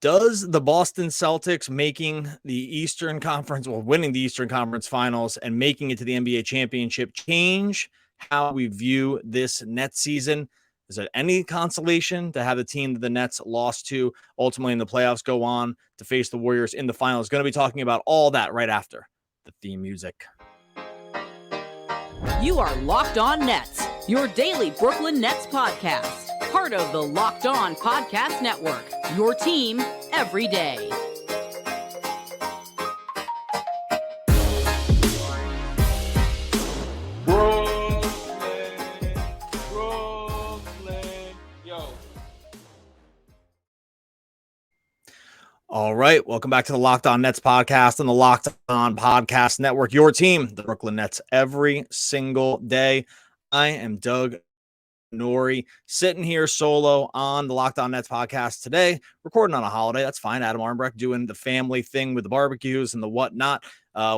Does the Boston Celtics winning the Eastern Conference Finals and making it to the NBA championship change how we view this Nets season? Is it any consolation to have the team that the Nets lost to ultimately in the playoffs go on to face the Warriors in the finals? Going to be talking about all that right after the theme music. You are Locked On Nets, your daily Brooklyn Nets podcast. Part of the Locked On Podcast Network, your team every day. Brooklyn, yo. All right, welcome back to the Locked On Nets podcast on the Locked On Podcast Network, your team, the Brooklyn Nets, every single day. I am Doug Nori, sitting here solo on the Locked On Nets podcast today, recording on a holiday. That's fine. Adam Armbrecht doing the family thing with the barbecues and the whatnot.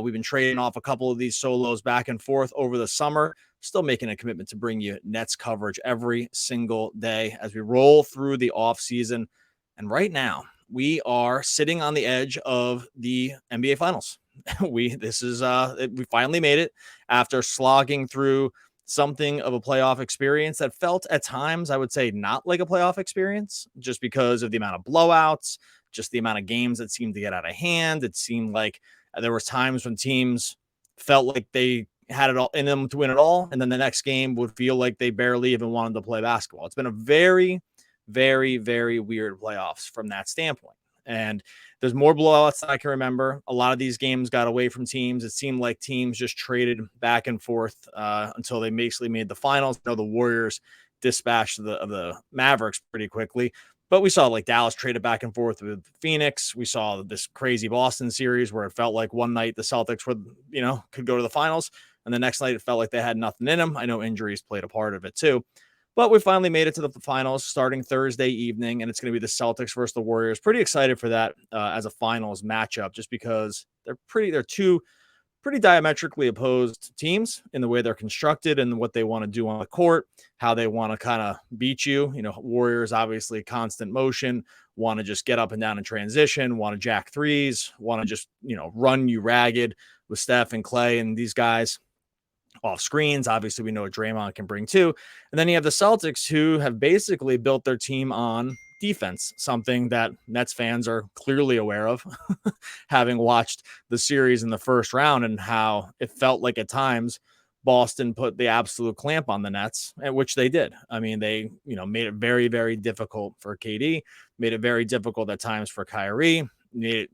We've been trading off a couple of these solos back and forth over the summer, still making a commitment to bring you Nets coverage every single day as we roll through the off season. And right now, we are sitting on the edge of the NBA Finals. We finally made it after slogging through something of a playoff experience that felt at times, I would say, not like a playoff experience, just because of the amount of blowouts, just the amount of games that seemed to get out of hand. It seemed like there was times when teams felt like they had it all in them to win it all, and then the next game would feel like they barely even wanted to play basketball. It's been a very, very, very weird playoffs from that standpoint. And there's more blowouts than I can remember. A lot of these games got away from teams. It seemed like teams just traded back and forth until they basically made the finals. I know the Warriors dispatched the Mavericks pretty quickly, but we saw like Dallas traded back and forth with Phoenix. We saw this crazy Boston series where it felt like one night the Celtics could go to the finals, and the next night it felt like they had nothing in them. I know injuries played a part of it too. But we finally made it to the finals starting Thursday evening, and it's going to be the Celtics versus the Warriors. Pretty excited for that as a finals matchup, just because they're two pretty diametrically opposed teams in the way they're constructed and what they want to do on the court, how they want to kind of beat you. You know, Warriors obviously constant motion, want to just get up and down in transition, want to jack threes, want to just run you ragged with Steph and Clay and these guys off screens. Obviously, we know what Draymond can bring too. And then you have the Celtics, who have basically built their team on defense, something that Nets fans are clearly aware of, having watched the series in the first round and how it felt like at times Boston put the absolute clamp on the Nets, which they did. I mean, they made it very, very difficult for KD, made it very difficult at times for Kyrie, made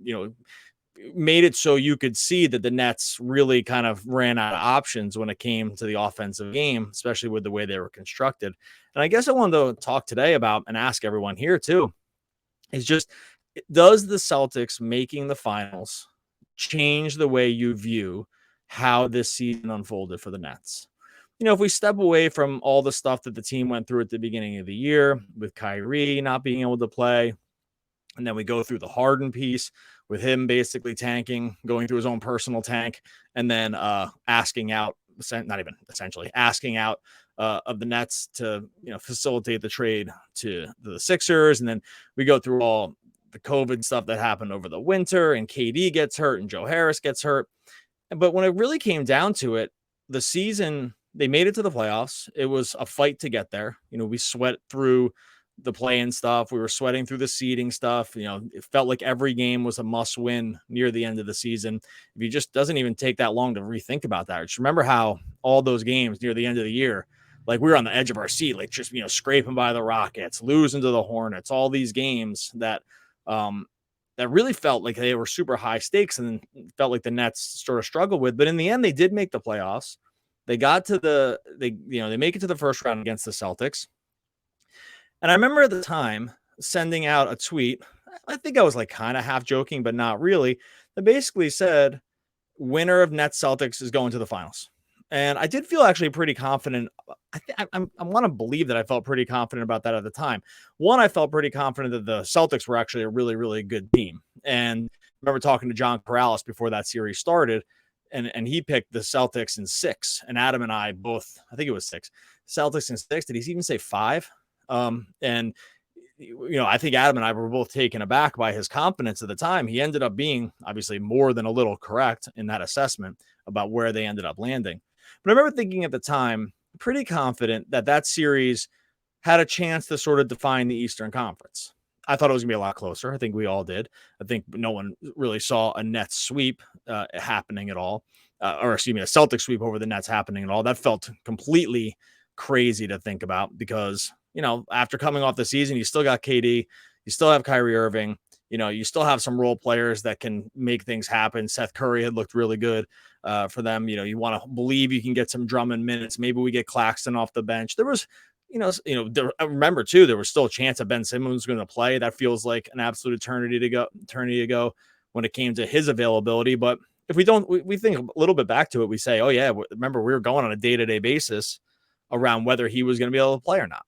it so you could see that the Nets really kind of ran out of options when it came to the offensive game, especially with the way they were constructed. And I guess I wanted to talk today about and ask everyone here too, is just, does the Celtics making the finals change the way you view how this season unfolded for the Nets? If we step away from all the stuff that the team went through at the beginning of the year with Kyrie not being able to play, and then we go through the Harden piece with him basically tanking, going through his own personal tank, and then asking out of the Nets to facilitate the trade to the Sixers. And then we go through all the COVID stuff that happened over the winter, and KD gets hurt and Joe Harris gets hurt. But when it really came down to it, the season, they made it to the playoffs. It was a fight to get there. We sweat through the play-in stuff. We were sweating through the seeding stuff. It felt like every game was a must win near the end of the season. If you just doesn't even take that long to rethink about that. Just remember how all those games near the end of the year, like we were on the edge of our seat, like just, scraping by the Rockets, losing to the Hornets, all these games that really felt like they were super high stakes and felt like the Nets sort of struggled with. But in the end, they did make the playoffs. They got to they make it to the first round against the Celtics. And I remember at the time sending out a tweet. I think I was like kind of half joking, but not really. That basically said, winner of Nets Celtics is going to the finals. And I did feel actually pretty confident. I want to believe that I felt pretty confident about that at the time. One, I felt pretty confident that the Celtics were actually a really, really good team. And I remember talking to John Corrales before that series started, and he picked the Celtics in 6. And Adam and I both, I think it was 6. Celtics in 6. Did he even say 5? And I think Adam and I were both taken aback by his confidence at the time. He ended up being obviously more than a little correct in that assessment about where they ended up landing. But I remember thinking at the time, pretty confident that that series had a chance to sort of define the Eastern Conference. I thought it was going to be a lot closer. I think we all did. I think no one really saw a Nets sweep happening at all, or excuse me, a Celtics sweep over the Nets happening at all. That felt completely crazy to think about because, after coming off the season, you still got KD, you still have Kyrie Irving, you still have some role players that can make things happen. Seth Curry had looked really good for them. You want to believe you can get some Drummond minutes. Maybe we get Claxton off the bench. There was, I remember too, there was still a chance that Ben Simmons was going to play. That feels like an absolute eternity ago when it came to his availability. But if we don't, we think a little bit back to it, we say, oh yeah, remember we were going on a day-to-day basis around whether he was going to be able to play or not.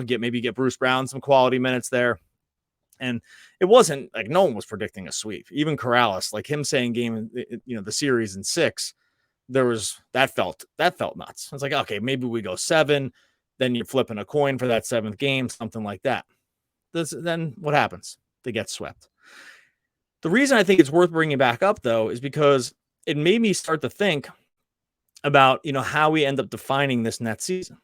Get Bruce Brown some quality minutes there. And it wasn't like no one was predicting a sweep. Even Corrales, like him saying the series in 6, that felt nuts. It's like, okay, maybe we go 7, then you're flipping a coin for that 7th game, something like that. Then what happens? They get swept. The reason I think it's worth bringing back up, though, is because it made me start to think about, how we end up defining this Nets season.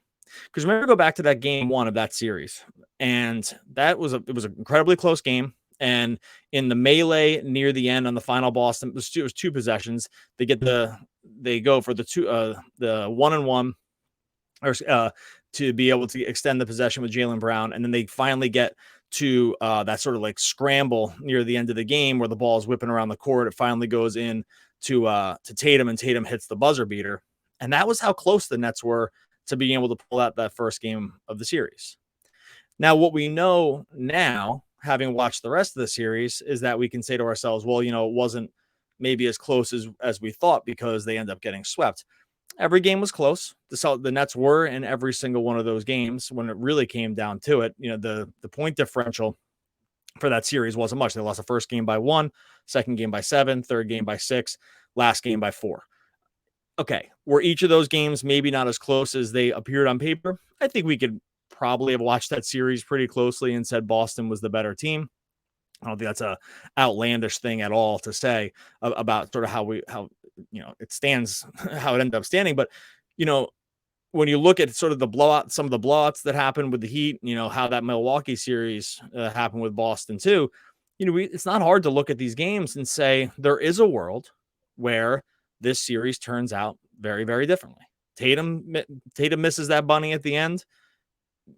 Because remember, go back to that game 1 of that series, and it was an incredibly close game. And in the melee near the end on the final Boston, it was 2 possessions. They go for the 1-and-1, or to be able to extend the possession with Jaylen Brown, and then they finally get to that sort of like scramble near the end of the game where the ball is whipping around the court. It finally goes in to Tatum, and Tatum hits the buzzer beater, and that was how close the Nets were to being able to pull out that first game of the series. Now, what we know now, having watched the rest of the series, is that we can say to ourselves, well, it wasn't maybe as close as we thought because they end up getting swept. Every game was close. The Nets were in every single one of those games. When it really came down to it, the point differential for that series wasn't much. They lost the first game by 1, second game by 7, third game by 6, last game by 4. Okay, were each of those games maybe not as close as they appeared on paper? I think we could probably have watched that series pretty closely and said Boston was the better team. I don't think that's a outlandish thing at all to say about sort of how it stands, how it ended up standing. But, when you look at sort of some of the blowouts that happened with the Heat, how that Milwaukee series happened with Boston too, it's not hard to look at these games and say there is a world where this series turns out very, very differently. Tatum misses that bunny at the end.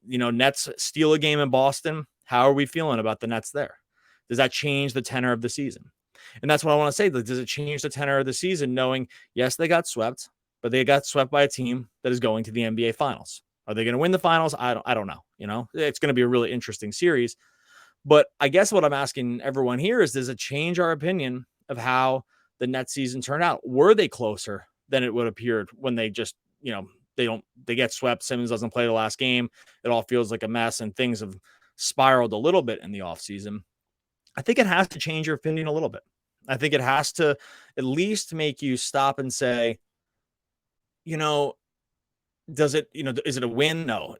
Nets steal a game in Boston. How are we feeling about the Nets there? Does that change the tenor of the season? And that's what I want to say. Does it change the tenor of the season knowing, yes, they got swept, but they got swept by a team that is going to the NBA Finals? Are they going to win the Finals? I don't know. It's going to be a really interesting series. But I guess what I'm asking everyone here is, does it change our opinion of how the Nets season turned out? Were they closer than it would appeared when they just, they get swept? Simmons doesn't play the last game. It all feels like a mess, and things have spiraled a little bit in the offseason. I think it has to change your opinion a little bit. I think it has to at least make you stop and say, does it, is it a win? No.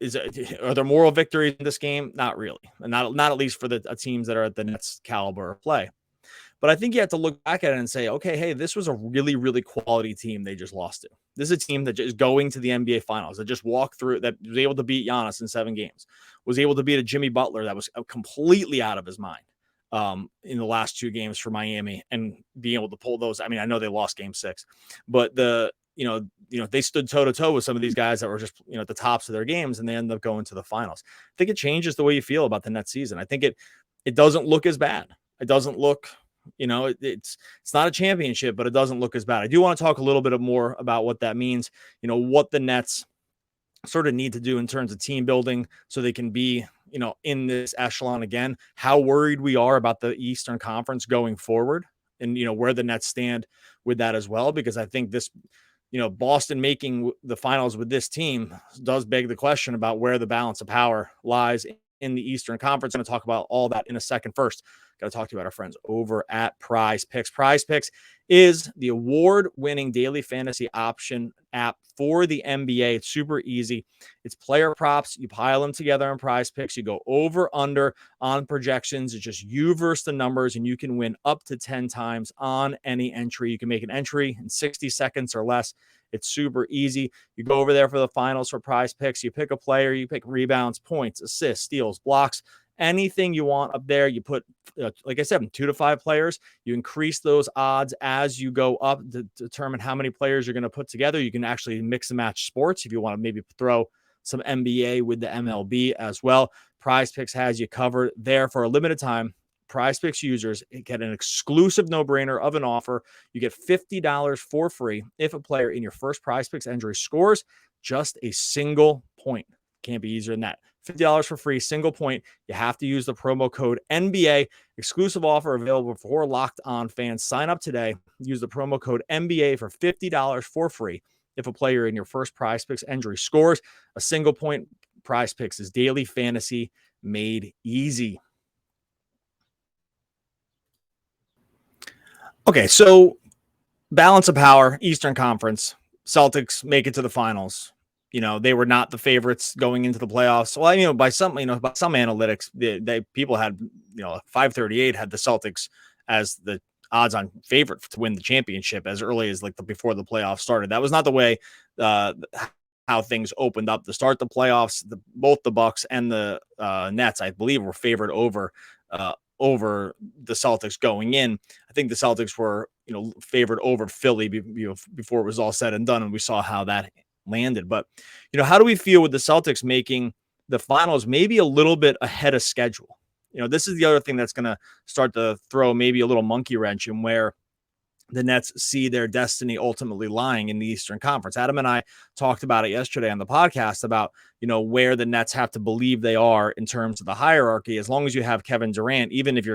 Are there moral victories in this game? Not really. And not at least for the teams that are at the Nets caliber of play. But I think you have to look back at it and say, okay, hey, this was a really, really quality team they just lost to. This is a team that is going to the NBA Finals, that just walked through, that was able to beat Giannis in 7 games, was able to beat a Jimmy Butler that was completely out of his mind in the last 2 games for Miami, and being able to pull those. I mean, I know they lost game 6, but they stood toe to toe with some of these guys that were just, at the tops of their games, and they ended up going to the finals. I think it changes the way you feel about the Nets season. I think it doesn't look as bad. It doesn't look, it's not a championship, but it doesn't look as bad. I do want to talk a little bit more about what that means, what the Nets sort of need to do in terms of team building so they can be, in this echelon again, how worried we are about the Eastern Conference going forward, and, where the Nets stand with that as well, because I think this, Boston making the finals with this team does beg the question about where the balance of power lies in the Eastern Conference. I'm going to talk about all that in a second. First, got to talk to you about our friends over at Prize Picks. Prize Picks is the award-winning daily fantasy option app for the NBA. It's super easy. It's player props. You pile them together on Prize Picks. You go over, under on projections. It's just you versus the numbers, and you can win up to 10 times on any entry. You can make an entry in 60 seconds or less. It's super easy. You go over there for the finals for Prize Picks. You pick a player. You pick rebounds, points, assists, steals, blocks, anything you want up there. You put, like I said, 2 to 5 players. You increase those odds as you go up to determine how many players you're going to put together. You can actually mix and match sports if you want to maybe throw some NBA with the MLB as well. Prize Picks has you covered there for a limited time. Prize Picks users get an exclusive no-brainer of an offer. You get $50 for free if a player in your first Prize Picks entry scores just a single point. Can't be easier than that. $50 for free, single point. You have to use the promo code NBA. Exclusive offer available for Locked On fans. Sign up today. Use the promo code NBA for $50 for free if a player in your first Prize Picks entry scores a single point. Prize Picks is daily fantasy made easy. Okay, so balance of power, Eastern Conference. Celtics make it to the finals. They were not the favorites going into the playoffs. Well, by some analytics, they people had, 538 had the Celtics as the odds-on favorite to win the championship as early as before the playoffs started. That was not the way how things opened up to start the playoffs. Both the Bucks and the Nets, I believe, were favored over the Celtics going in. I think the Celtics were, favored over Philly before it was all said and done, and we saw how that landed. But, how do we feel with the Celtics making the finals maybe a little bit ahead of schedule? This is the other thing that's going to start to throw maybe a little monkey wrench in where the Nets see their destiny ultimately lying in the Eastern Conference. Adam and I talked about it yesterday on the podcast about, where the Nets have to believe they are in terms of the hierarchy. As long as you have Kevin Durant, even if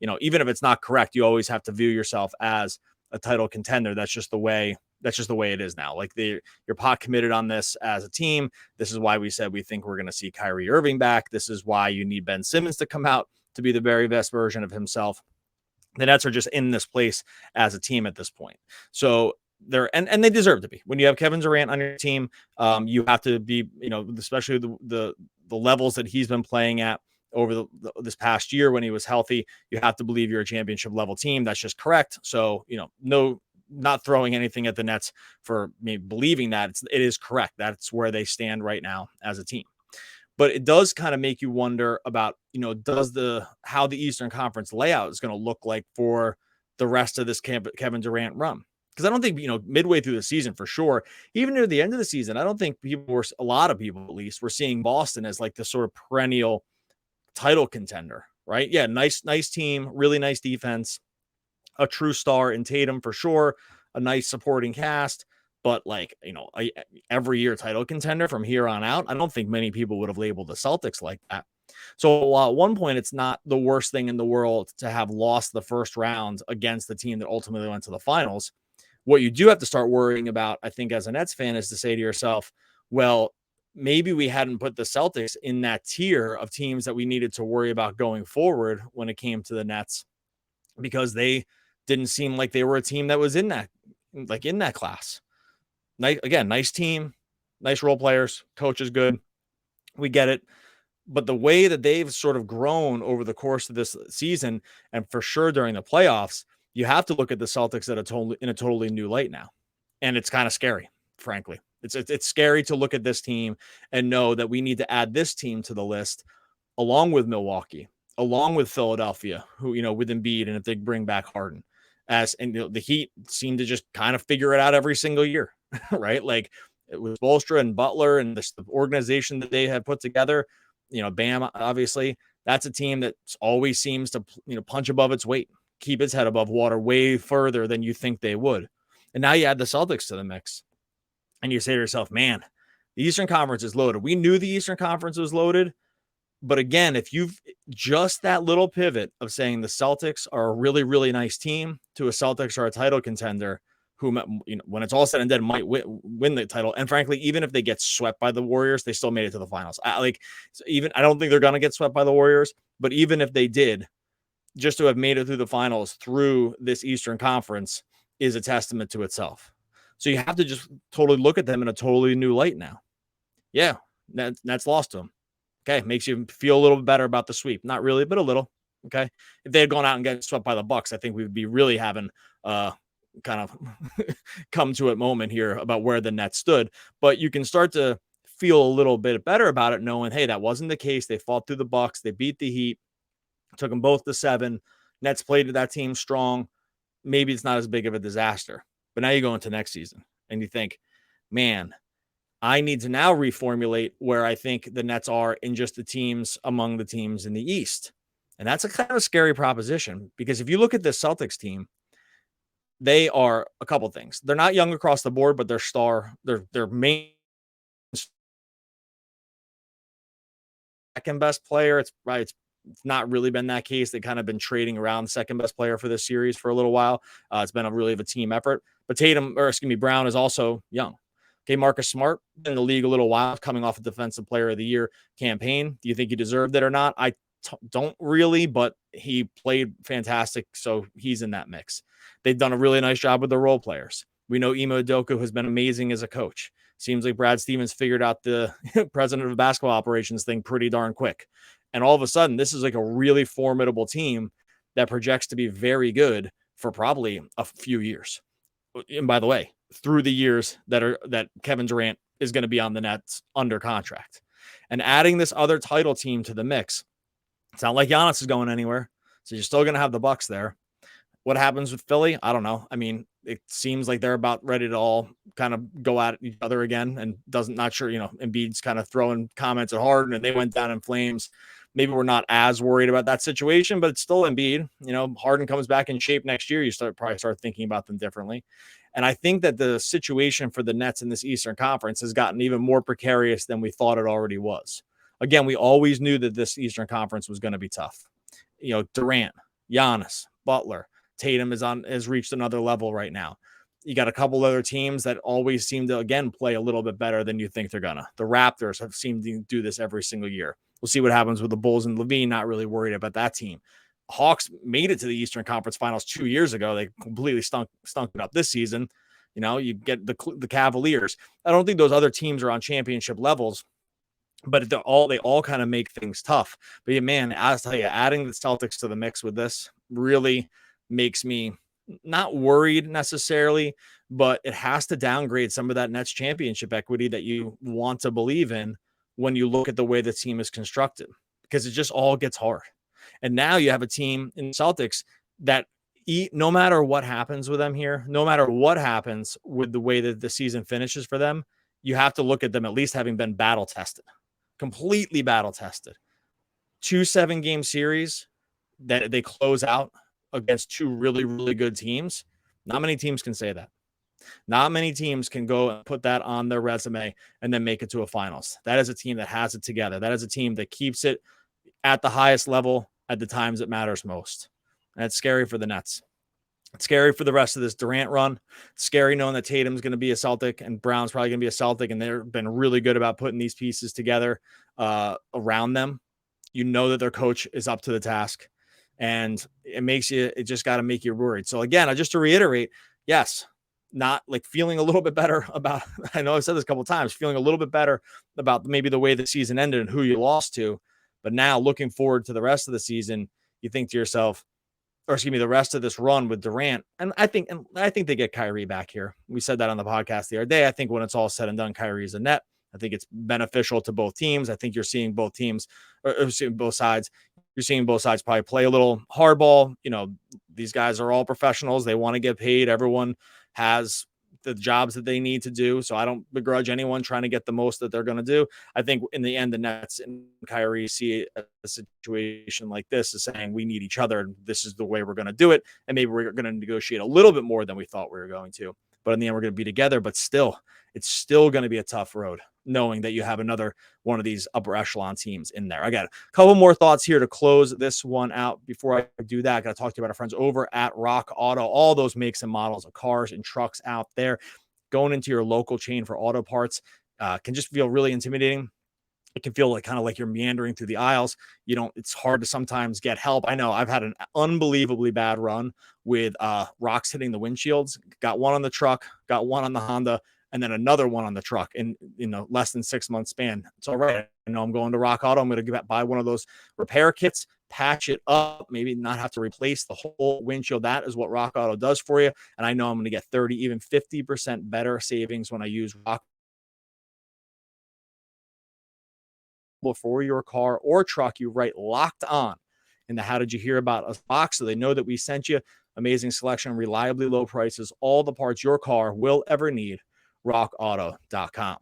it's not correct, you always have to view yourself as a title contender. That's just the way it is now. You're pot committed on this as a team. This is why we said we think we're going to see Kyrie Irving back. This is why you need Ben Simmons to come out to be the very best version of himself. The Nets are just in this place as a team at this point. So they're, and they deserve to be. When you have Kevin Durant on your team, you have to be, especially the levels that he's been playing at over this past year when he was healthy, you have to believe you're a championship level team. That's just correct. So, not throwing anything at the Nets for me believing that it is correct. That's where they stand right now as a team. But it does kind of make you wonder about, how the Eastern Conference layout is going to look like for the rest of this Kevin Durant run. Because I don't think, midway through the season for sure, even near the end of the season, I don't think a lot of people at least, were seeing Boston as the sort of perennial title contender, right? Yeah, nice team, really nice defense, a true star in Tatum for sure, a nice supporting cast. But every year title contender from here on out, I don't think many people would have labeled the Celtics like that. So at one point, it's not the worst thing in the world to have lost the first round against the team that ultimately went to the finals. What you do have to start worrying about, I think, as a Nets fan, is to say to yourself, well, maybe we hadn't put the Celtics in that tier of teams that we needed to worry about going forward when it came to the Nets, because they didn't seem like they were a team that was in that class. Nice team, nice role players, coach is good. We get it. But the way that they've sort of grown over the course of this season, and for sure during the playoffs, you have to look at the Celtics in a totally new light now. And it's kind of scary, frankly. It's scary to look at this team and know that we need to add this team to the list along with Milwaukee, along with Philadelphia, who, with Embiid, and if they bring back Harden. The Heat seem to just kind of figure it out every single year, right? It was Spoelstra and Butler and the organization that they have put together. Bam, obviously, that's a team that always seems to, punch above its weight, keep its head above water way further than you think they would. And now you add the Celtics to the mix, and you say to yourself, man, the Eastern Conference is loaded. We knew the Eastern Conference was loaded. But again, if you've just that little pivot of saying the Celtics are a really, really nice team to a Celtics are a title contender, who, when it's all said and done, might win the title. And frankly, even if they get swept by the Warriors, they still made it to the finals. I don't think they're going to get swept by the Warriors, but even if they did, just to have made it through the finals through this Eastern Conference is a testament to itself. So you have to just totally look at them in a totally new light now. Yeah, Nets lost to them. Okay, makes you feel a little bit better about the sweep. Not really, but a little. Okay, if they had gone out and gotten swept by the Bucks, I think we would be really having kind of come to a moment here about where the Nets stood. But you can start to feel a little bit better about it, knowing, hey, that wasn't the case. They fought through the Bucks. They beat the Heat, took them both to 7. Nets played to that team strong. Maybe it's not as big of a disaster. But now you go into next season and you think, man, I need to now reformulate where I think the Nets are in just the teams among the teams in the East. And that's a kind of scary proposition, because if you look at the Celtics team, they are a couple things. They're not young across the board, but their main second best player. It's not really been that case. They kind of been trading around the second best player for this series for a little while. It's been a team effort. But Brown is also young. Okay, Marcus Smart in the league a little while, coming off a Defensive Player of the Year campaign. Do you think he deserved it or not? I don't really, but he played fantastic, so he's in that mix. They've done a really nice job with the role players. We know Ime Udoka has been amazing as a coach. Seems like Brad Stevens figured out the president of basketball operations thing pretty darn quick. And all of a sudden, this is like a really formidable team that projects to be very good for probably a few years. And by the way, through the years that Kevin Durant is going to be on the Nets under contract. And adding this other title team to the mix, it's not like Giannis is going anywhere. So you're still going to have the Bucks there. What happens with Philly? I don't know. I mean, it seems like they're about ready to all kind of go at each other again, and not sure, Embiid's kind of throwing comments at Harden and they went down in flames. Maybe we're not as worried about that situation, but it's still Embiid. Harden comes back in shape next year. You probably start thinking about them differently. And I think that the situation for the Nets in this Eastern Conference has gotten even more precarious than we thought it already was. Again, we always knew that this Eastern Conference was going to be tough. Durant, Giannis, Butler, Tatum has reached another level right now. You got a couple other teams that always seem to, again, play a little bit better than you think they're gonna. The Raptors have seemed to do this every single year. We'll see what happens with the Bulls and Levine. Not really worried about that team. Hawks made it to the Eastern Conference Finals 2 years ago. They completely stunk it up this season. You get the Cavaliers. I don't think those other teams are on championship levels, but they all kind of make things tough. But yeah, man, I'll tell you, adding the Celtics to the mix with this really makes me not worried necessarily, but it has to downgrade some of that Nets championship equity that you want to believe in when you look at the way the team is constructed, because it just all gets hard. And now you have a team in Celtics that no matter what happens with them here, no matter what happens with the way that the season finishes for them, you have to look at them at least having been battle tested, completely battle tested. 2 7-game series that they close out against 2 really, really good teams. Not many teams can say that. Not many teams can go and put that on their resume and then make it to a finals. That is a team that has it together. That is a team that keeps it at the highest level at the times it matters most. And it's scary for the Nets. It's scary for the rest of this Durant run. It's scary knowing that Tatum's going to be a Celtic and Brown's probably going to be a Celtic, and they've been really good about putting these pieces together around them. That their coach is up to the task, and it just got to make you worried. So again, just to reiterate, yes, not like feeling a little bit better about, I know I've said this a couple of times, feeling a little bit better about maybe the way the season ended and who you lost to, but now looking forward to the rest of the season, you think to yourself, the rest of this run with Durant. And I think they get Kyrie back here. We said that on the podcast the other day. I think when it's all said and done, Kyrie is a net. I think it's beneficial to both teams. I think you're seeing both teams, or seeing both sides. You're seeing both sides probably play a little hardball. These guys are all professionals. They want to get paid. Everyone has the jobs that they need to do. So I don't begrudge anyone trying to get the most that they're going to do. I think in the end, the Nets and Kyrie see a situation like this as saying, we need each other. This is the way we're going to do it. And maybe we're going to negotiate a little bit more than we thought we were going to. But in the end, we're going to be together. But still, it's still going to be a tough road. knowing that you have another one of these upper echelon teams in there. I got a couple more thoughts here to close this one out. Before I do that, I got to talk to you about our friends over at Rock Auto. All those makes and models of cars and trucks out there. Going into your local chain for auto parts can just feel really intimidating. It can feel like kind of like you're meandering through the aisles. It's hard to sometimes get help. I know I've had an unbelievably bad run with rocks hitting the windshields. Got one on the truck, got one on the Honda, and then another one on the truck in less than 6 months span. It's all right. I know I'm going to Rock Auto. I'm going to buy one of those repair kits, patch it up, maybe not have to replace the whole windshield. That is what Rock Auto does for you. And I know I'm going to get 30, even 50% better savings when I use Rock for your car or truck. You write Locked On in the How Did You Hear About Us box, so they know that we sent you. Amazing selection, reliably low prices, all the parts your car will ever need. rockauto.com.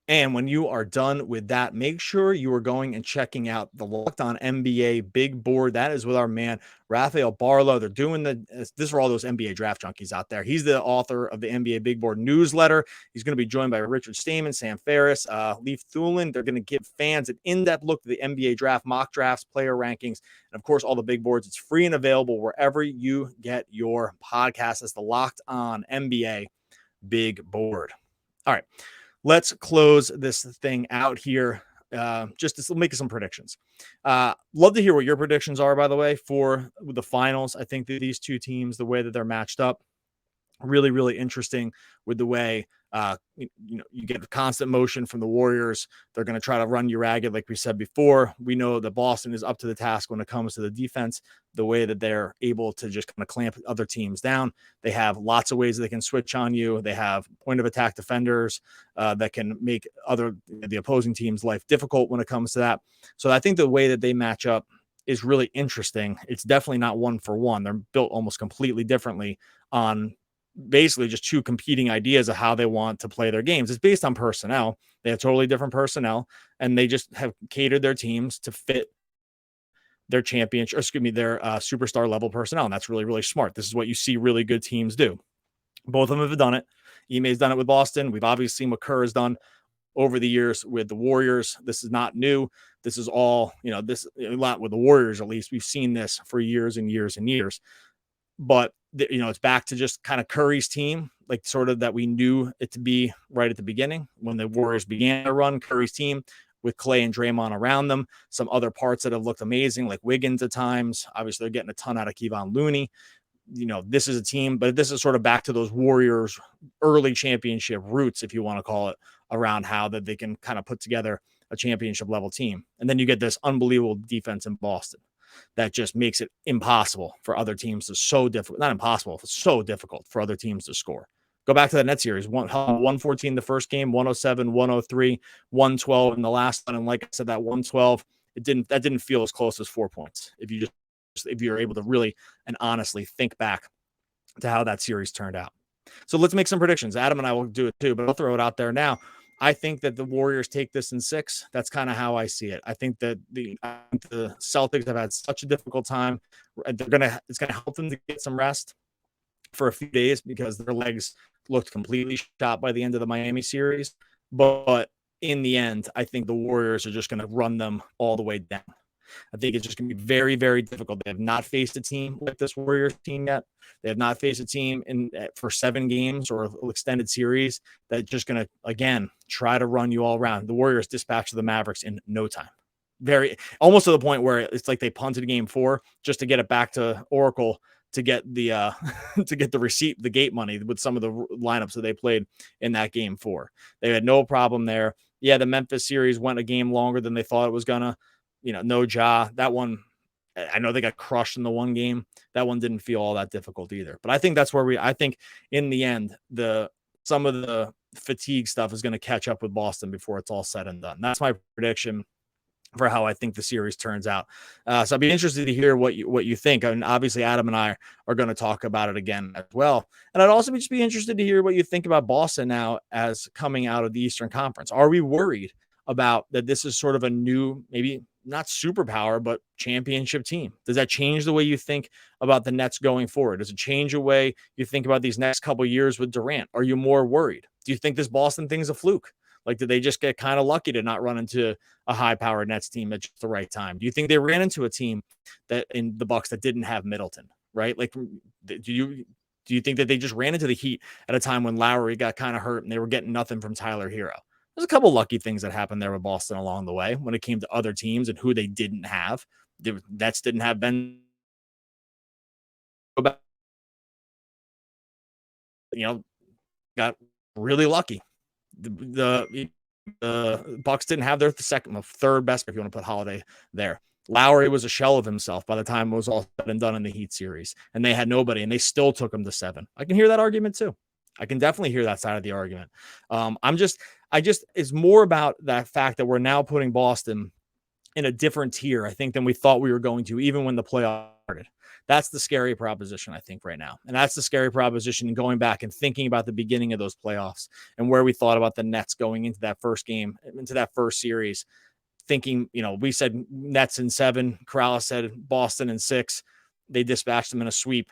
And when you are done with that, make sure you are going and checking out the Locked On NBA Big Board. That is with our man, Rafael Barlow. They're doing this are all those NBA draft junkies out there. He's the author of the NBA Big Board newsletter. He's going to be joined by Richard Stamen, Sam Ferris, Leif Thulin. They're going to give fans an in-depth look at the NBA draft, mock drafts, player rankings, and of course, all the big boards. It's free and available wherever you get your podcast. That's the Locked On NBA Big Board. All right. Let's close this thing out here. Just to make some predictions. Love to hear what your predictions are, by the way, for the finals. I think that these two teams, the way that they're matched up, really, really interesting with the way you get constant motion from the Warriors. They're going to try to run you ragged, like we said before. We know that Boston is up to the task when it comes to the defense, the way that they're able to just kind of clamp other teams down. They have lots of ways they can switch on you. They have point of attack defenders that can make the opposing team's life difficult when it comes to that. So I think the way that they match up is really interesting. It's definitely not one for one. They're built almost completely differently on basically just two competing ideas of how they want to play their games. It's based on personnel. They have totally different personnel, and they just have catered their teams to fit their their superstar level personnel. And that's really, really smart. This is what you see really good teams do. Both of them have done it. Ime's done it with Boston. We've obviously seen what Kerr has done over the years with the Warriors. This is not new. This is all, this a lot with the Warriors, at least. We've seen this for years and years and years. But, it's back to just kind of Curry's team, like sort of that we knew it to be right at the beginning when the Warriors began to run Curry's team with Clay and Draymond around them. Some other parts that have looked amazing, like Wiggins at times. Obviously, they're getting a ton out of Kevon Looney. This is a team, but this is sort of back to those Warriors early championship roots, if you want to call it, around how that they can kind of put together a championship level team. And then you get this unbelievable defense in Boston that just makes it impossible for other teams to not impossible, it's so difficult for other teams to score. Go back to that net series, 114 the first game, 107, 103, 112 in the last one. And like I said, that 112, that didn't feel as close as 4 points. If you're able to really and honestly think back to how that series turned out. So let's make some predictions. Adam and I will do it too, but I'll throw it out there now. I think that the Warriors take this in 6. That's kind of how I see it. I think that the Celtics have had such a difficult time. It's going to help them to get some rest for a few days because their legs looked completely shot by the end of the Miami series. But in the end, I think the Warriors are just going to run them all the way down. I think it's just going to be very, very difficult. They have not faced a team like this Warriors team yet. They have not faced a team for 7 games or an extended series that's just going to, again, try to run you all around. The Warriors dispatched the Mavericks in no time. Almost to the point where it's like they punted game 4 just to get it back to Oracle to get the the gate money with some of the lineups that they played in that game 4. They had no problem there. Yeah, the Memphis series went a game longer than they thought it was gonna. No Ja. That one, I know they got crushed in the one game. That one didn't feel all that difficult either. But I think that's where I think in the end, some of the fatigue stuff is going to catch up with Boston before it's all said and done. That's my prediction for how I think the series turns out. So I'd be interested to hear what you think. And obviously Adam and I are going to talk about it again as well. And I'd also just be interested to hear what you think about Boston now as coming out of the Eastern Conference. Are we worried about that this is sort of a new, maybe not superpower, but championship team. Does that change the way you think about the Nets going forward? Does it change the way you think about these next couple of years with Durant? Are you more worried? Do you think this Boston thing's a fluke? Like, did they just get kind of lucky to not run into a high-powered Nets team at just the right time? Do you think they ran into a team that in the Bucks that didn't have Middleton, right? Like, do you think that they just ran into the Heat at a time when Lowry got kind of hurt and they were getting nothing from Tyler Hero? There's a couple lucky things that happened there with Boston along the way when it came to other teams and who they didn't have. The Nets didn't have Ben, got really lucky. The Bucks didn't have their third best, if you want to put Holiday there. Lowry was a shell of himself by the time it was all said and done in the Heat series, and they had nobody, and they still took him to 7. I can hear that argument too. I can definitely hear that side of the argument. It's more about that fact that we're now putting Boston in a different tier, I think, than we thought we were going to, even when the playoffs started. That's the scary proposition, I think, right now. And that's the scary proposition in going back and thinking about the beginning of those playoffs and where we thought about the Nets going into that first game, into that first series, thinking, we said Nets in 7, Corrales said Boston in 6. They dispatched them in a sweep.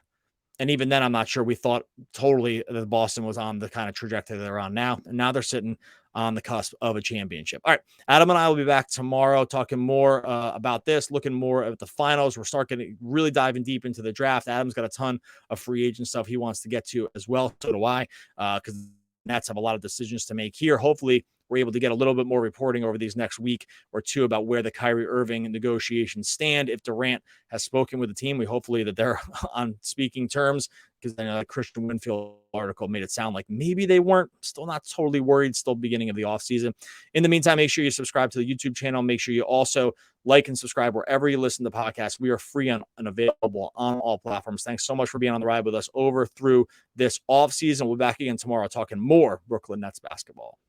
And even then, I'm not sure we thought totally that Boston was on the kind of trajectory they're on now. And now they're sitting on the cusp of a championship. All right. Adam and I will be back tomorrow talking more about this, looking more at the finals. We're starting really diving deep into the draft. Adam's got a ton of free agent stuff he wants to get to as well. So do I, because Nets have a lot of decisions to make here. Hopefully, we're able to get a little bit more reporting over these next week or two about where the Kyrie Irving negotiations stand. If Durant has spoken with the team, we hopefully that they're on speaking terms, because I know the Christian Winfield article made it sound like maybe they weren't, still not totally worried, still beginning of the offseason. In the meantime, make sure you subscribe to the YouTube channel. Make sure you also like and subscribe wherever you listen to podcasts. We are free and available on all platforms. Thanks so much for being on the ride with us over through this offseason. We'll be back again tomorrow talking more Brooklyn Nets basketball.